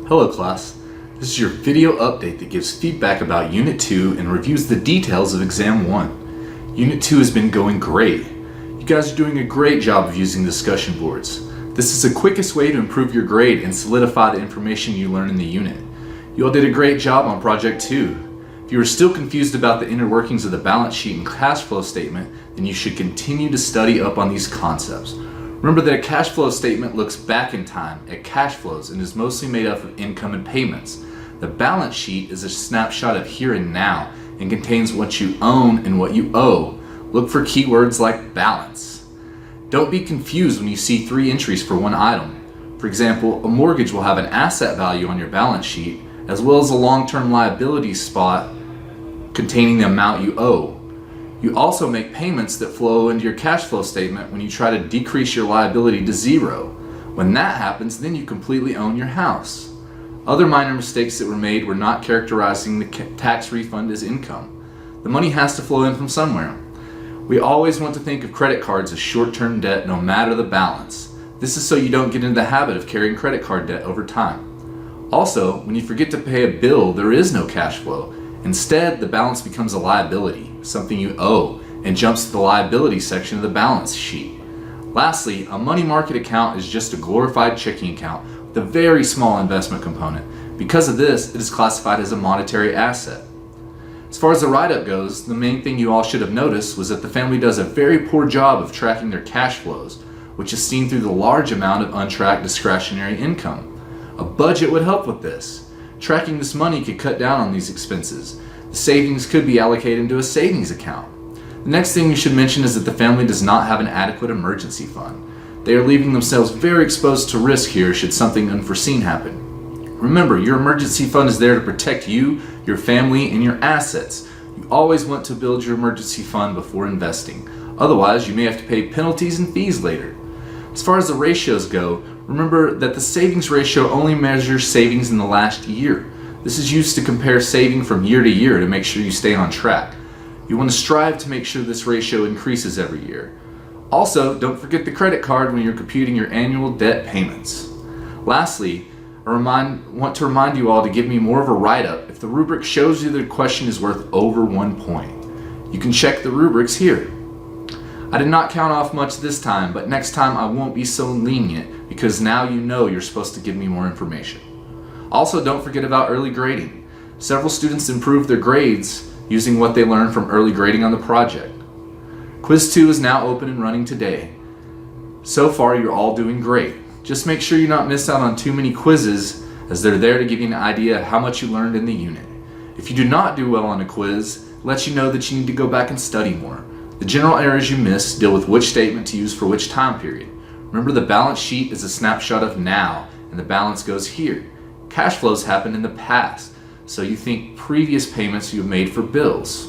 Hello class, this is your video update that gives feedback about Unit 2 and reviews the details of Exam 1. Unit 2 has been going great. You guys are doing a great job of using discussion boards. This is the quickest way to improve your grade and solidify the information you learn in the unit. You all did a great job on Project 2. If you are still confused about the inner workings of the balance sheet and cash flow statement, then you should continue to study up on these concepts. Remember that a cash flow statement looks back in time at cash flows and is mostly made up of income and payments. The balance sheet is a snapshot of here and now and contains what you own and what you owe. Look for keywords like balance. Don't be confused when you see 3 entries for one item. For example, a mortgage will have an asset value on your balance sheet as well as a long-term liability spot containing the amount you owe. You also make payments that flow into your cash flow statement when you try to decrease your liability to 0. When that happens, then you completely own your house. Other minor mistakes that were made were not characterizing the tax refund as income. The money has to flow in from somewhere. We always want to think of credit cards as short-term debt no matter the balance. This is so you don't get into the habit of carrying credit card debt over time. Also, when you forget to pay a bill, there is no cash flow. Instead, the balance becomes a liability, something you owe, and jumps to the liability section of the balance sheet. Lastly, a money market account is just a glorified checking account with a very small investment component. Because of this, it is classified as a monetary asset. As far as the write-up goes, the main thing you all should have noticed was that the family does a very poor job of tracking their cash flows, which is seen through the large amount of untracked discretionary income. A budget would help with this. Tracking this money could cut down on these expenses. The savings could be allocated into a savings account. The next thing you should mention is that the family does not have an adequate emergency fund. They are leaving themselves very exposed to risk here should something unforeseen happen. Remember, your emergency fund is there to protect you, your family, and your assets. You always want to build your emergency fund before investing. Otherwise, you may have to pay penalties and fees later. As far as the ratios go, remember that the savings ratio only measures savings in the last year. This is used to compare saving from year to year to make sure you stay on track. You want to strive to make sure this ratio increases every year. Also, don't forget the credit card when you're computing your annual debt payments. Lastly, I want to remind you all to give me more of a write-up if the rubric shows you that a question is worth over 1 point. You can check the rubrics here. I did not count off much this time, but next time I won't be so lenient because now you know you're supposed to give me more information. Also, don't forget about early grading. Several students improved their grades using what they learned from early grading on the project. Quiz 2 is now open and running today. So far, you're all doing great. Just make sure you not miss out on too many quizzes as they're there to give you an idea of how much you learned in the unit. If you do not do well on a quiz, it lets you know that you need to go back and study more. The general areas you miss deal with which statement to use for which time period. Remember, the balance sheet is a snapshot of now, and the balance goes here. Cash flows happen in the past, so you think previous payments you've made for bills.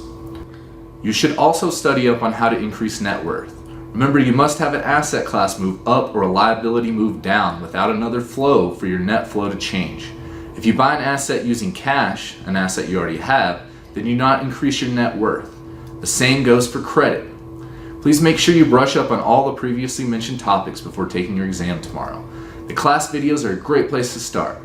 You should also study up on how to increase net worth. Remember, you must have an asset class move up or a liability move down without another flow for your net flow to change. If you buy an asset using cash, an asset you already have, then you do not increase your net worth. The same goes for credit. Please make sure you brush up on all the previously mentioned topics before taking your exam tomorrow. The class videos are a great place to start.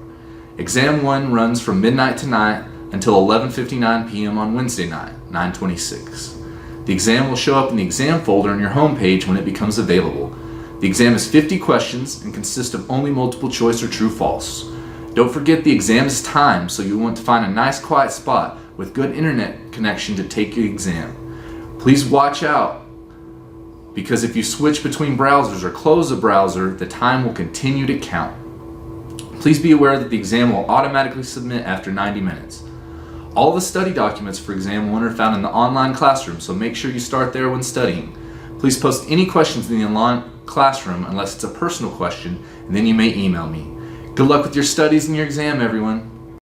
Exam 1 runs from midnight tonight until 11:59 p.m. on Wednesday night, 9/26. The exam will show up in the exam folder on your home page when it becomes available. The exam is 50 questions and consists of only multiple choice or true/false. Don't forget the exam is timed, so you'll want to find a nice quiet spot with good internet connection to take your exam. Please watch out, because if you switch between browsers or close a browser, the time will continue to count. Please be aware that the exam will automatically submit after 90 minutes. All the study documents for Exam 1 are found in the online classroom, so make sure you start there when studying. Please post any questions in the online classroom unless it's a personal question, and then you may email me. Good luck with your studies and your exam, everyone.